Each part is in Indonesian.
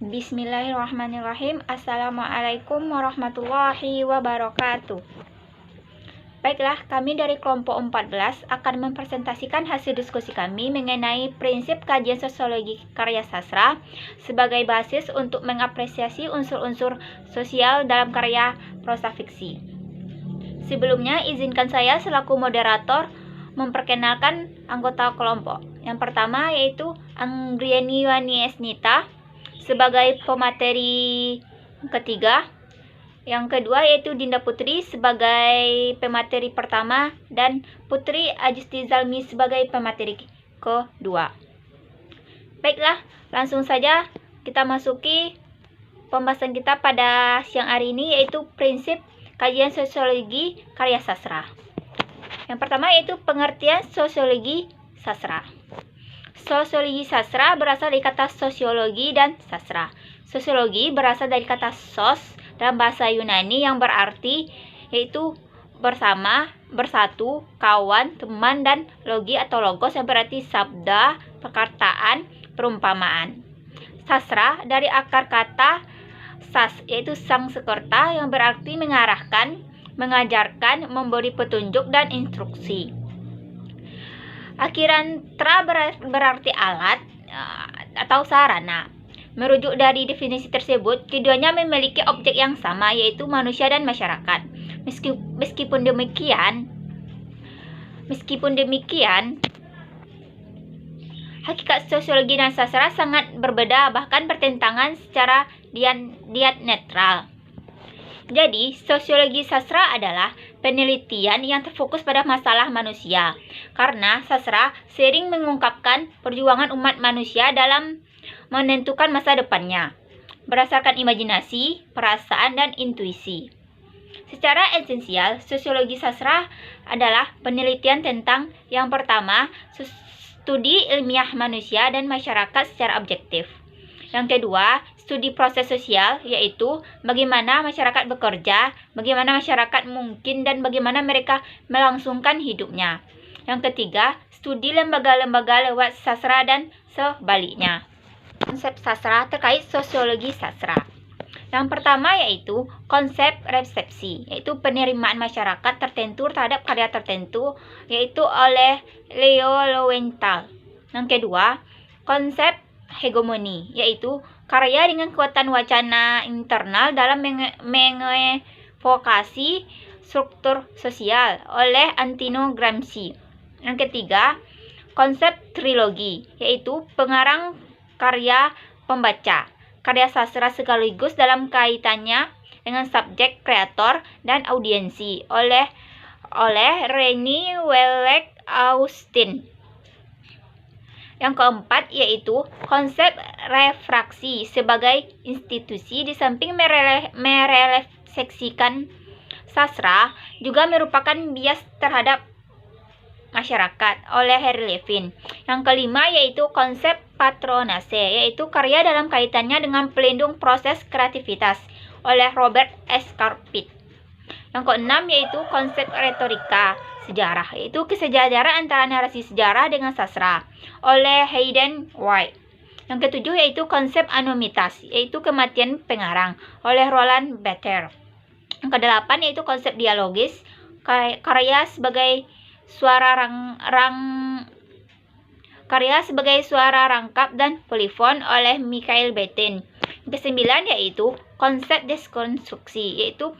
Bismillahirrahmanirrahim. Assalamualaikum warahmatullahi wabarakatuh. Baiklah, kami dari kelompok 14 akan mempresentasikan hasil diskusi kami mengenai prinsip kajian sosiologi karya sastra sebagai basis untuk mengapresiasi unsur-unsur sosial dalam karya prosa fiksi. Sebelumnya, izinkan saya selaku moderator memperkenalkan anggota kelompok. Yang pertama yaitu Anggriani Yuani Esnita sebagai pemateri ketiga. Yang kedua yaitu Dinda Putri sebagai pemateri pertama dan Putri Ajusti Zalmi sebagai pemateri kedua. Baiklah, langsung saja kita masuki pembahasan kita pada siang hari ini, yaitu prinsip kajian sosiologi karya sastra. Yang pertama yaitu pengertian sosiologi sastra. Sosiologi sastra berasal dari kata sosiologi dan sastra. Sosiologi berasal dari kata sos dalam bahasa Yunani yang berarti yaitu bersama, bersatu, kawan, teman, dan logi atau logos yang berarti sabda, perkataan, perumpamaan. Sastra dari akar kata sas yaitu sangsekerta yang berarti mengarahkan, mengajarkan, memberi petunjuk, dan instruksi. Akhiran tra berarti alat atau sarana. Merujuk dari definisi tersebut, keduanya memiliki objek yang sama, yaitu manusia dan masyarakat. Meskipun demikian, hakikat sosiologi dan sastra sangat berbeda, bahkan bertentangan secara diametral. Jadi, sosiologi sastra adalah penelitian yang terfokus pada masalah manusia, karena sastra sering mengungkapkan perjuangan umat manusia dalam menentukan masa depannya, berdasarkan imajinasi, perasaan, dan intuisi. Secara esensial, sosiologi sastra adalah penelitian tentang yang pertama, studi ilmiah manusia dan masyarakat secara objektif. Yang kedua, studi proses sosial, yaitu bagaimana masyarakat bekerja, bagaimana masyarakat mungkin, dan bagaimana mereka melangsungkan hidupnya. Yang ketiga, studi lembaga-lembaga lewat sastra dan sebaliknya. Konsep sastra terkait sosiologi sastra. Yang pertama yaitu konsep resepsi, yaitu penerimaan masyarakat tertentu terhadap karya tertentu, yaitu oleh Leo Lowenthal. Yang kedua, konsep hegemoni, yaitu karya dengan kekuatan wacana internal dalam mengevokasi struktur sosial oleh Antonio Gramsci. Yang ketiga, konsep trilogi, yaitu pengarang, karya, pembaca, karya sastra sekaligus dalam kaitannya dengan subjek, kreator, dan audiensi oleh Reni Wellek Austin. Yang keempat yaitu konsep refraksi sebagai institusi. Di samping merefleksikan sastra, juga merupakan bias terhadap masyarakat oleh Harry Levin. Yang kelima yaitu konsep patronase, yaitu karya dalam kaitannya dengan pelindung proses kreativitas oleh Robert S. Carpit. Yang keenam yaitu konsep retorika sejarah, yaitu kesejajaran antara narasi sejarah dengan sastra oleh Hayden White. Yang ketujuh yaitu konsep anonimitas, yaitu kematian pengarang oleh Roland Barthes. Yang kedelapan yaitu konsep dialogis, karya sebagai suara rangkap dan polifon oleh Michael Batten. Yang kesembilan yaitu konsep deskonstruksi, yaitu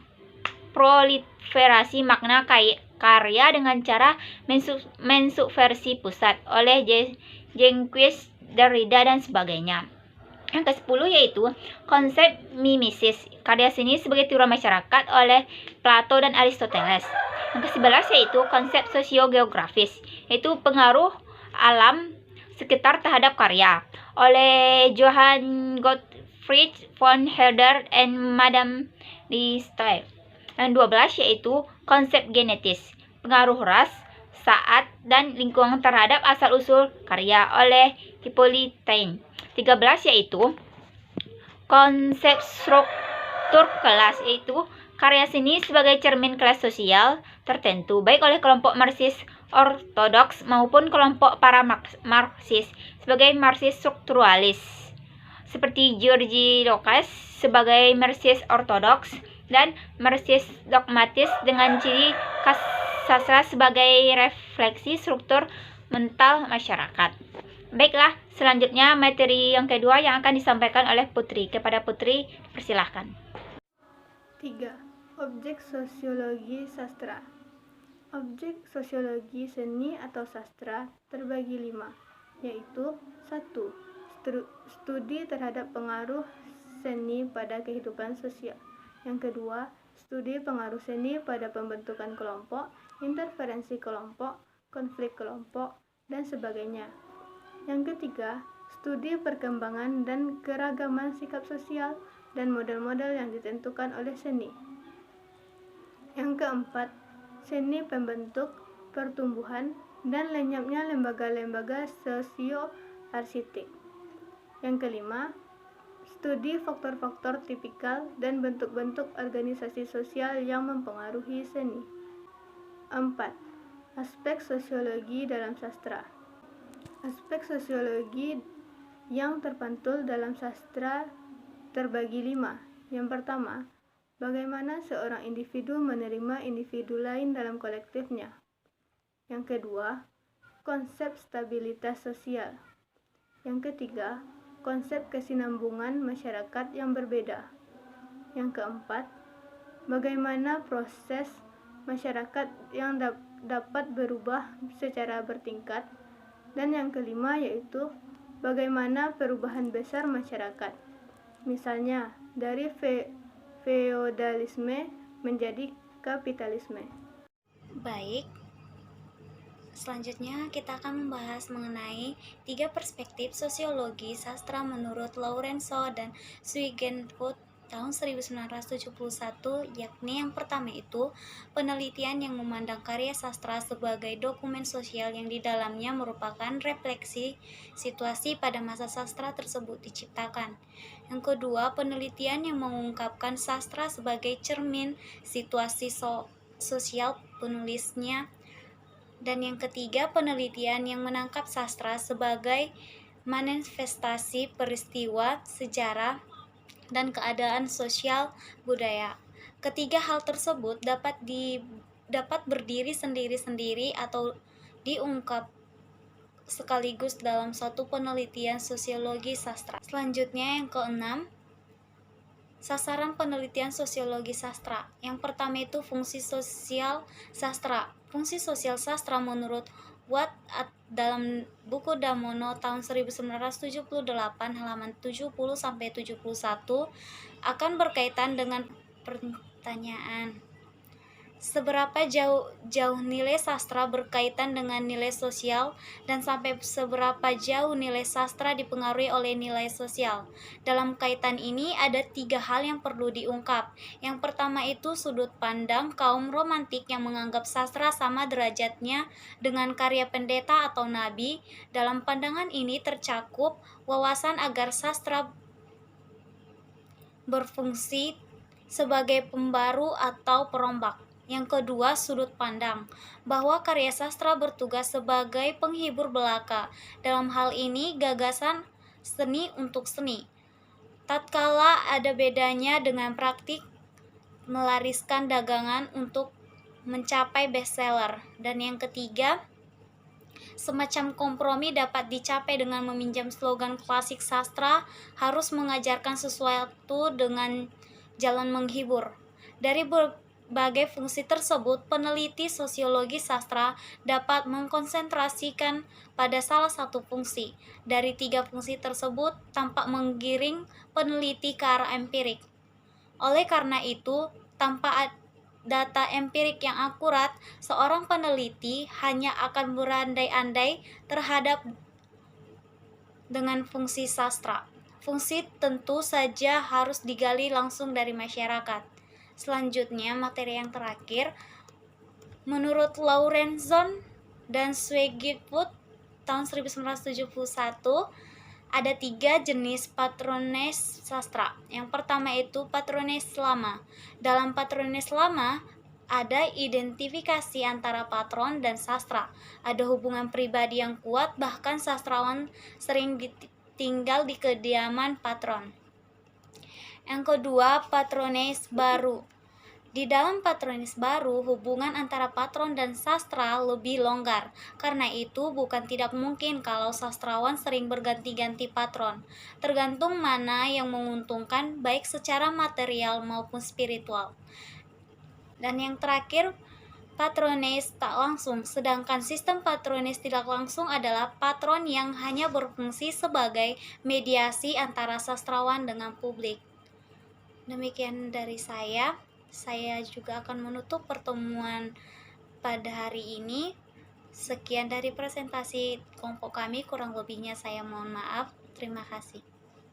proliferasi makna karya dengan cara mensubversi pusat oleh Jean-Jacques Derrida dan sebagainya. Yang ke-10 yaitu konsep mimesis, karya seni sebagai tiruan masyarakat oleh Plato dan Aristoteles. Yang ke-11 yaitu konsep sosiogeografis, yaitu pengaruh alam sekitar terhadap karya oleh Johann Gottfried von Herder and Madame de Staël. Yang 12 yaitu konsep genetis, pengaruh ras, saat, dan lingkungan terhadap asal-usul karya oleh Hippolyte. 13 yaitu konsep struktur kelas, yaitu karya seni sebagai cermin kelas sosial tertentu, baik oleh kelompok Marxis ortodoks maupun kelompok para Marxis sebagai Marxis strukturalis. seperti Georgi Lucas sebagai Marxis ortodoks dan Marxis dogmatis dengan ciri khas sastra sebagai refleksi struktur mental masyarakat. Baiklah, selanjutnya materi yang kedua yang akan disampaikan oleh Putri. Kepada Putri, persilahkan. 3. Objek sosiologi sastra. Objek sosiologi seni atau sastra terbagi 5, yaitu 1. Studi terhadap pengaruh seni pada kehidupan sosial. Yang kedua, studi pengaruh seni pada pembentukan kelompok, interferensi kelompok, konflik kelompok, dan sebagainya. Yang ketiga, studi perkembangan dan keragaman sikap sosial dan model-model yang ditentukan oleh seni. Yang keempat, seni pembentuk, pertumbuhan, dan lenyapnya lembaga-lembaga sosio-arsitek. Yang kelima, studi faktor-faktor tipikal dan bentuk-bentuk organisasi sosial yang mempengaruhi seni. 4. Aspek sosiologi dalam sastra. Aspek sosiologi yang terpantul dalam sastra terbagi 5. Yang pertama, bagaimana seorang individu menerima individu lain dalam kolektifnya. Yang kedua, konsep stabilitas sosial. Yang ketiga, konsep kesinambungan masyarakat yang berbeda. Yang keempat, bagaimana proses masyarakat yang dapat berubah secara bertingkat. Dan yang kelima yaitu bagaimana perubahan besar masyarakat, misalnya dari feodalisme menjadi kapitalisme. Baik, selanjutnya kita akan membahas mengenai 3 perspektif sosiologi sastra menurut Lorenzo dan Zwigenfeld tahun 1971, yakni yang pertama itu penelitian yang memandang karya sastra sebagai dokumen sosial yang di dalamnya merupakan refleksi situasi pada masa sastra tersebut diciptakan. Yang kedua, penelitian yang mengungkapkan sastra sebagai cermin situasi sosial penulisnya. Dan yang ketiga, penelitian yang menangkap sastra sebagai manifestasi peristiwa sejarah dan keadaan sosial budaya. Ketiga hal tersebut dapat berdiri sendiri-sendiri atau diungkap sekaligus dalam satu penelitian sosiologi sastra. Selanjutnya yang keenam, sasaran penelitian sosiologi sastra. Yang pertama itu fungsi sosial sastra. Fungsi sosial sastra menurut Watt dalam buku Damono tahun 1978 halaman 70-71 akan berkaitan dengan pertanyaan seberapa jauh nilai sastra berkaitan dengan nilai sosial dan sampai seberapa jauh nilai sastra dipengaruhi oleh nilai sosial. Dalam kaitan ini ada 3 hal yang perlu diungkap. Yang pertama itu sudut pandang kaum romantik yang menganggap sastra sama derajatnya dengan karya pendeta atau nabi. Dalam pandangan ini tercakup wawasan agar sastra berfungsi sebagai pembaru atau perombak. Yang kedua, sudut pandang bahwa karya sastra bertugas sebagai penghibur belaka. Dalam hal ini, gagasan seni untuk seni. Tatkala ada bedanya dengan praktik melariskan dagangan untuk mencapai bestseller. Dan yang ketiga, semacam kompromi dapat dicapai dengan meminjam slogan klasik sastra, harus mengajarkan sesuatu dengan jalan menghibur. Dari berbagai fungsi tersebut, peneliti sosiologi sastra dapat mengkonsentrasikan pada salah satu fungsi. Dari 3 fungsi tersebut tampak menggiring peneliti ke arah empirik. Oleh karena itu, tanpa data empirik yang akurat, seorang peneliti hanya akan berandai-andai terhadap dengan fungsi sastra. Fungsi tentu saja harus digali langsung dari masyarakat. Selanjutnya, materi yang terakhir, menurut Lorenzo dan Zwigenfeld tahun 1971, ada 3 jenis patrones sastra. Yang pertama itu patrones lama. Dalam patrones lama, ada identifikasi antara patron dan sastra. Ada hubungan pribadi yang kuat, bahkan sastrawan sering tinggal di kediaman patron. Yang kedua, patrones baru. Di dalam patrones baru, hubungan antara patron dan sastra lebih longgar. Karena itu, bukan tidak mungkin kalau sastrawan sering berganti-ganti patron, tergantung mana yang menguntungkan baik secara material maupun spiritual. Dan yang terakhir, patrones tak langsung. Sedangkan sistem patrones tidak langsung adalah patron yang hanya berfungsi sebagai mediasi antara sastrawan dengan publik. Demikian dari saya. Saya juga akan menutup pertemuan pada hari ini. Sekian dari presentasi kelompok kami, kurang lebihnya saya mohon maaf. Terima kasih.